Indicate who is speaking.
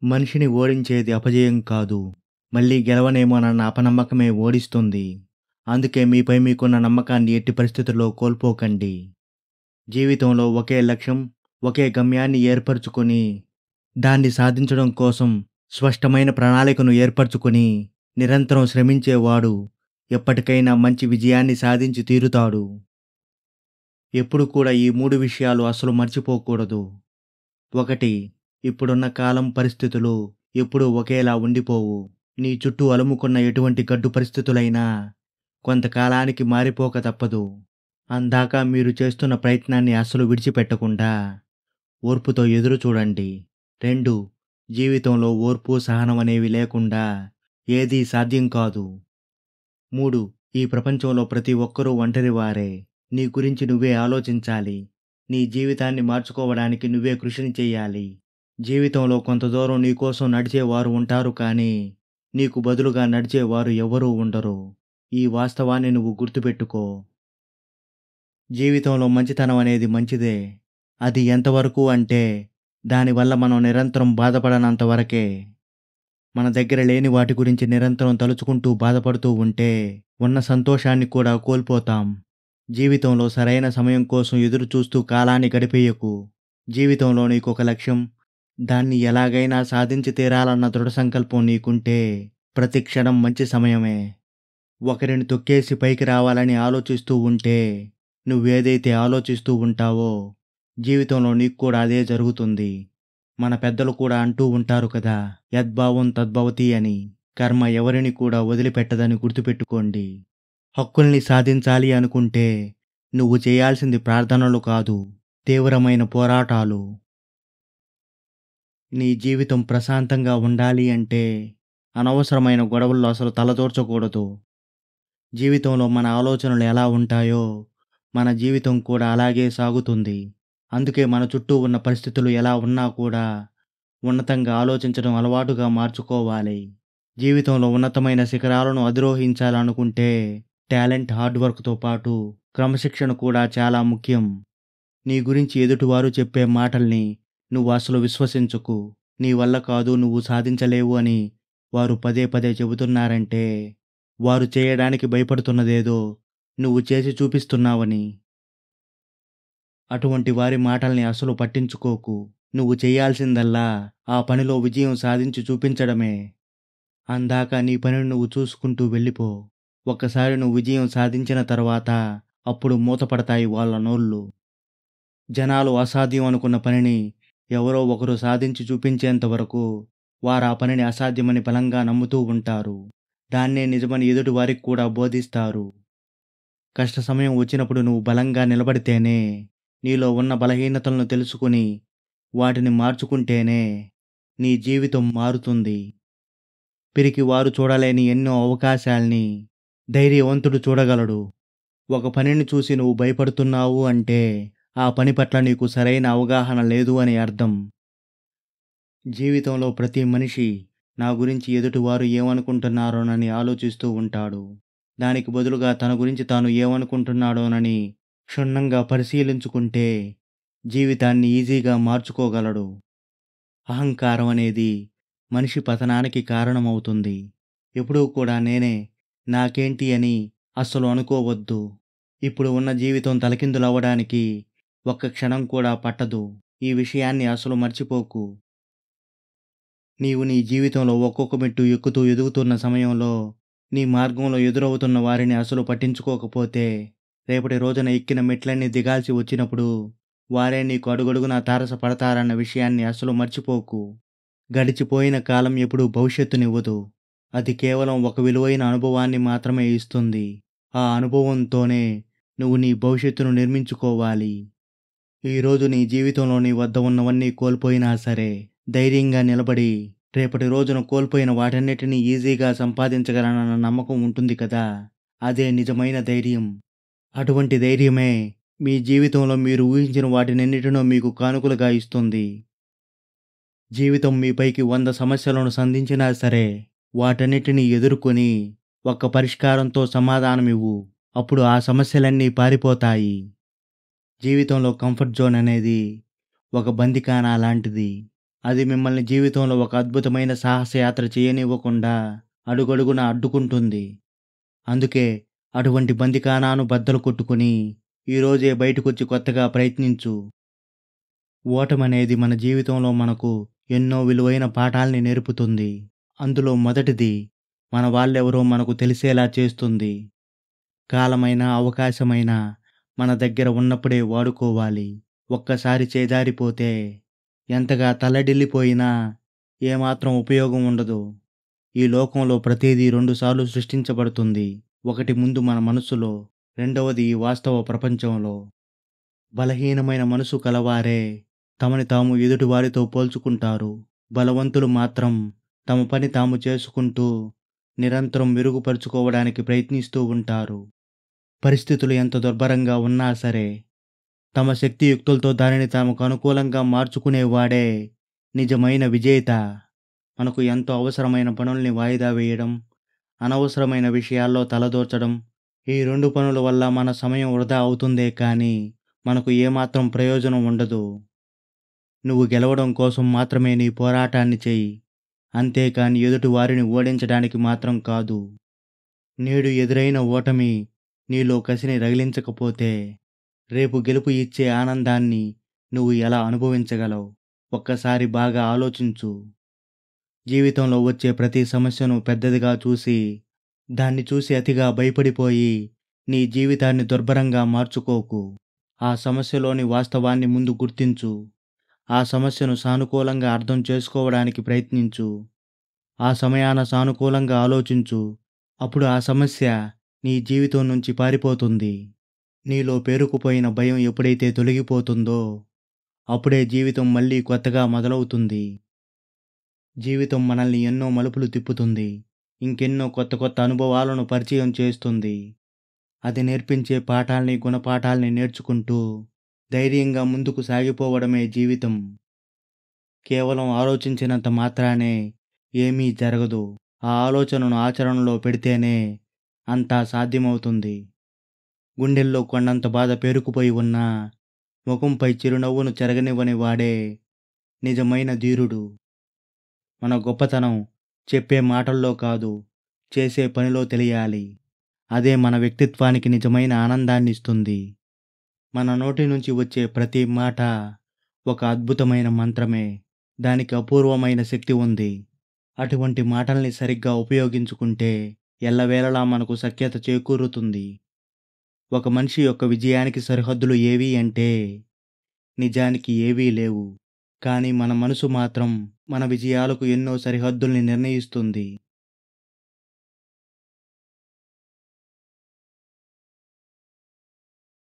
Speaker 1: మనిషిని ఓడించేది అపజయం కాదు. మళ్ళీ గెలవనేమోనన్న అపనమ్మకమే ఓడిస్తుంది. అందుకే మీపై మీకున్న నమ్మకాన్ని ఎట్టి పరిస్థితుల్లో కోల్పోకండి. జీవితంలో ఒకే లక్ష్యం, ఒకే గమ్యాన్ని ఏర్పరచుకొని, దాన్ని సాధించడం కోసం స్పష్టమైన ప్రణాళికను ఏర్పరచుకొని, నిరంతరం శ్రమించేవాడు ఎప్పటికైనా మంచి విజయాన్ని సాధించి తీరుతాడు. ఎప్పుడు కూడా ఈ 3 విషయాలు అస్సలు మర్చిపోకూడదు. 1. ఇప్పుడున్న కాలం పరిస్థితులు ఎప్పుడూ ఒకేలా ఉండిపోవు. నీ చుట్టూ అలుముకున్న ఎటువంటి గడ్డు పరిస్థితులైనా కొంతకాలానికి మారిపోక తప్పదు. అందాక మీరు చేస్తున్న ప్రయత్నాన్ని అస్సలు విడిచిపెట్టకుండా ఓర్పుతో ఎదురు చూడండి. 2. జీవితంలో ఓర్పు, సహనం అనేవి లేకుండా ఏదీ సాధ్యం కాదు. 3. ఈ ప్రపంచంలో ప్రతి ఒక్కరూ ఒంటరివారే. నీ గురించి నువ్వే ఆలోచించాలి. నీ జీవితాన్ని మార్చుకోవడానికి నువ్వే కృషిని చెయ్యాలి. జీవితంలో కొంత దూరం నీకోసం నడిచేవారు ఉంటారు కానీ, నీకు బదులుగా నడిచేవారు ఎవరూ ఉండరు. ఈ వాస్తవాన్ని నువ్వు గుర్తుపెట్టుకో. జీవితంలో మంచితనం అనేది మంచిదే. అది ఎంతవరకు అంటే, దానివల్ల మనం నిరంతరం బాధపడనంత వరకే. మన దగ్గర లేని వాటి గురించి నిరంతరం తలుచుకుంటూ బాధపడుతూ ఉంటే, ఉన్న సంతోషాన్ని కూడా కోల్పోతాం. జీవితంలో సరైన సమయం కోసం ఎదురు చూస్తూ కాలాన్ని గడిపేయకు. జీవితంలో నీకొక లక్ష్యం, దాన్ని ఎలాగైనా సాధించి తీరాలన్న దృఢ సంకల్పం నీకుంటే, ప్రతి క్షణం మంచి సమయమే. ఒకరిని తొక్కేసి పైకి రావాలని ఆలోచిస్తూ ఉంటే, నువ్వేదైతే ఆలోచిస్తూ ఉంటావో, జీవితంలో నీకు కూడా అదే జరుగుతుంది. మన పెద్దలు కూడా అంటూ ఉంటారు కదా, యద్భావం తద్భవతి అని. కర్మ ఎవరిని కూడా వదిలిపెట్టదని గుర్తుపెట్టుకోండి. హక్కుల్ని సాధించాలి అనుకుంటే, నువ్వు చేయాల్సింది ప్రార్థనలు కాదు, తీవ్రమైన పోరాటాలు. నీ జీవితం ప్రశాంతంగా ఉండాలి అంటే, అనవసరమైన గొడవల్లో అసలు తలదూర్చకూడదు. జీవితంలో మన ఆలోచనలు ఎలా ఉంటాయో, మన జీవితం కూడా అలాగే సాగుతుంది. అందుకే మన చుట్టూ ఉన్న పరిస్థితులు ఎలా ఉన్నా కూడా, ఉన్నతంగా ఆలోచించడం అలవాటుగా మార్చుకోవాలి. జీవితంలో ఉన్నతమైన శిఖరాలను అధిరోహించాలనుకుంటే, టాలెంట్, హార్డ్ వర్క్‌తో పాటు క్రమశిక్షణ కూడా చాలా ముఖ్యం. నీ గురించి ఎదుటివారు చెప్పే మాటల్ని నువ్వు అసలు విశ్వసించకు. నీ వల్ల కాదు, నువ్వు సాధించలేవు అని వారు పదే పదే చెబుతున్నారంటే, వారు చేయడానికి భయపడుతున్నదేదో నువ్వు చేసి చూపిస్తున్నావని. అటువంటి వారి మాటల్ని అస్సలు పట్టించుకోకు. నువ్వు చేయాల్సిందల్లా ఆ పనిలో విజయం సాధించి చూపించడమే. అందాక నీ పనిని నువ్వు చూసుకుంటూ వెళ్ళిపో. ఒక్కసారి నువ్వు విజయం సాధించిన తర్వాత అప్పుడు మూతపడతాయి వాళ్ళ నోళ్ళు. జనాలు అసాధ్యం అనుకున్న పనిని ఎవరో ఒకరు సాధించి చూపించేంత వరకు వారా పనిని అసాధ్యమని బలంగా నమ్ముతూ ఉంటారు. దాన్నే నిజమని ఎదుటి వారికి కూడా బోధిస్తారు. కష్ట సమయం వచ్చినప్పుడు నువ్వు బలంగా నిలబడితేనే, నీలో ఉన్న బలహీనతలను తెలుసుకుని వాటిని మార్చుకుంటేనే నీ జీవితం మారుతుంది. పిరికివారు చూడలేని ఎన్నో అవకాశాల్ని ధైర్యవంతుడు చూడగలడు. ఒక పనిని చూసి నువ్వు భయపడుతున్నావు అంటే, ఆ పని పట్ల నీకు సరైన అవగాహన లేదు అని అర్థం. జీవితంలో ప్రతి మనిషి నా గురించి ఎదుటివారు ఏమనుకుంటున్నారోనని ఆలోచిస్తూ ఉంటాడు. దానికి బదులుగా తన గురించి తాను ఏమనుకుంటున్నాడోనని క్షుణ్ణంగా పరిశీలించుకుంటే జీవితాన్ని ఈజీగా మార్చుకోగలడు. అహంకారం అనేది మనిషి పతనానికి కారణమవుతుంది. ఎప్పుడూ కూడా నేనే, నాకేంటి అని అస్సలు అనుకోవద్దు. ఇప్పుడు ఉన్న జీవితం తలకిందులవ్వడానికి ఒక్క క్షణం కూడా పట్టదు. ఈ విషయాన్ని అసలు మర్చిపోకు. నీవు నీ జీవితంలో ఒక్కొక్క మెట్టు ఎక్కుతూ ఎదుగుతున్న సమయంలో, నీ మార్గంలో ఎదురవుతున్న వారిని అసలు పట్టించుకోకపోతే, రేపటి రోజున ఎక్కిన మెట్లన్నీ దిగాల్సి వచ్చినప్పుడు, వారే నీకు అడుగడుగునా తారసపడతారన్న విషయాన్ని అసలు మర్చిపోకు. గడిచిపోయిన కాలం ఎప్పుడూ భవిష్యత్తునివ్వదు. అది కేవలం ఒక విలువైన అనుభవాన్ని మాత్రమే ఇస్తుంది. ఆ అనుభవంతోనే నువ్వు నీ భవిష్యత్తును నిర్మించుకోవాలి. ఈరోజు నీ జీవితంలో నీ వద్ద ఉన్నవన్నీ కోల్పోయినా సరే, ధైర్యంగా నిలబడి, రేపటి రోజున కోల్పోయిన వాటన్నిటినీ ఈజీగా సంపాదించగలనన్న నమ్మకం ఉంటుంది కదా! అదే నిజమైన ధైర్యం. అటువంటి ధైర్యమే మీ జీవితంలో మీరు ఊహించిన వాటినన్నిటినో మీకు కానుకలుగా ఇస్తుంది. జీవితం మీపైకి 100 సమస్యలను సంధించినా సరే, వాటన్నిటినీ ఎదుర్కొని, ఒక్క పరిష్కారంతో సమాధానమివ్వు. అప్పుడు ఆ సమస్యలన్నీ పారిపోతాయి. జీవితంలో కంఫర్ట్ జోన్ అనేది ఒక బందిఖానా లాంటిది. అది మిమ్మల్ని జీవితంలో ఒక అద్భుతమైన సాహసయాత్ర చేయనివ్వకుండా అడుగడుగునా అడ్డుకుంటుంది. అందుకే అటువంటి బందికానాను బద్దలు కొట్టుకొని ఈరోజే బయటకొచ్చి కొత్తగా ప్రయత్నించు. ఓటమనేది మన జీవితంలో మనకు ఎన్నో విలువైన పాఠాల్ని నేర్పుతుంది. అందులో మొదటిది, మన వాళ్ళెవరో మనకు తెలిసేలా చేస్తుంది. కాలమైనా, అవకాశమైనా మన దగ్గర ఉన్నప్పుడే వాడుకోవాలి. ఒక్కసారి చేజారిపోతే ఎంతగా తల్లడిల్లిపోయినా ఏమాత్రం ఉపయోగం ఉండదు. ఈ లోకంలో ప్రతీదీ 2 సార్లు సృష్టించబడుతుంది. ఒకటి ముందు మన మనస్సులో, రెండవది ఈ వాస్తవ ప్రపంచంలో. బలహీనమైన మనసు కలవారే తమని తాము ఎదుటివారితో పోల్చుకుంటారు. బలవంతులు మాత్రం తమ పని తాము చేసుకుంటూ నిరంతరం మెరుగుపరుచుకోవడానికి ప్రయత్నిస్తూ ఉంటారు. పరిస్థితులు ఎంత దుర్భరంగా ఉన్నా సరే, తమ శక్తియుక్తులతో దానిని తమకు అనుకూలంగా మార్చుకునేవాడే నిజమైన విజేత. మనకు ఎంతో అవసరమైన పనుల్ని వాయిదా వేయడం, అనవసరమైన విషయాల్లో తలదూర్చడం, ఈ 2 పనుల వల్ల మన సమయం వృధా అవుతుందే కానీ, మనకు ఏమాత్రం ప్రయోజనం ఉండదు. నువ్వు గెలవడం కోసం మాత్రమే నీ పోరాటాన్ని చెయ్యి. అంతేకాని ఎదుటి వారిని ఓడించడానికి మాత్రం కాదు. నేడు ఎదురైన ఓటమి నీలో కసిని రగిలించకపోతే, రేపు గెలుపు ఇచ్చే ఆనందాన్ని నువ్వు ఎలా అనుభవించగలవు? ఒక్కసారి బాగా ఆలోచించు. జీవితంలో వచ్చే ప్రతి సమస్యను పెద్దదిగా చూసి, దాన్ని చూసి అతిగా భయపడిపోయి, నీ జీవితాన్ని దుర్భరంగా మార్చుకోకు. ఆ సమస్యలోని వాస్తవాన్ని ముందు గుర్తించు. ఆ సమస్యను సానుకూలంగా అర్థం చేసుకోవడానికి ప్రయత్నించు. ఆ సమయాన సానుకూలంగా ఆలోచించు. అప్పుడు ఆ సమస్య నీ జీవితం నుంచి పారిపోతుంది. నీలో పేరుకుపోయిన భయం ఎప్పుడైతే తొలగిపోతుందో, అప్పుడే జీవితం మళ్ళీ కొత్తగా మొదలవుతుంది. జీవితం మనల్ని ఎన్నో మలుపులు తిప్పుతుంది. ఇంకెన్నో కొత్త కొత్త అనుభవాలను పరిచయం చేస్తుంది. అది నేర్పించే పాఠాల్ని, గుణపాఠాల్ని నేర్చుకుంటూ ధైర్యంగా ముందుకు సాగిపోవడమే జీవితం. కేవలం ఆలోచించినంత మాత్రానే ఏమీ జరగదు. ఆ ఆలోచనను ఆచరణలో పెడితేనే అంతా సాధ్యమవుతుంది. గుండెల్లో కొండంత బాధ పేరుకుపోయి ఉన్నా, ముఖంపై చిరునవ్వును చెరగనివ్వని వాడే నిజమైన ధీరుడు. మన గొప్పతనం చెప్పే మాటల్లో కాదు, చేసే పనిలో తెలియాలి. అదే మన వ్యక్తిత్వానికి నిజమైన ఆనందాన్నిస్తుంది. మన నోటి నుంచి వచ్చే ప్రతి మాట ఒక అద్భుతమైన మంత్రమే. దానికి అపూర్వమైన శక్తి ఉంది. అటువంటి మాటల్ని సరిగ్గా ఉపయోగించుకుంటే ఎల్లవేళలా మనకు సఖ్యత చేకూరుతుంది. ఒక మనిషి యొక్క విజయానికి సరిహద్దులు ఏవి అంటే నిజానికి ఏవీ లేవు. కానీ మన మనసు మాత్రం మన విజయాలకు ఎన్నో సరిహద్దుల్ని నిర్ణయిస్తుంది.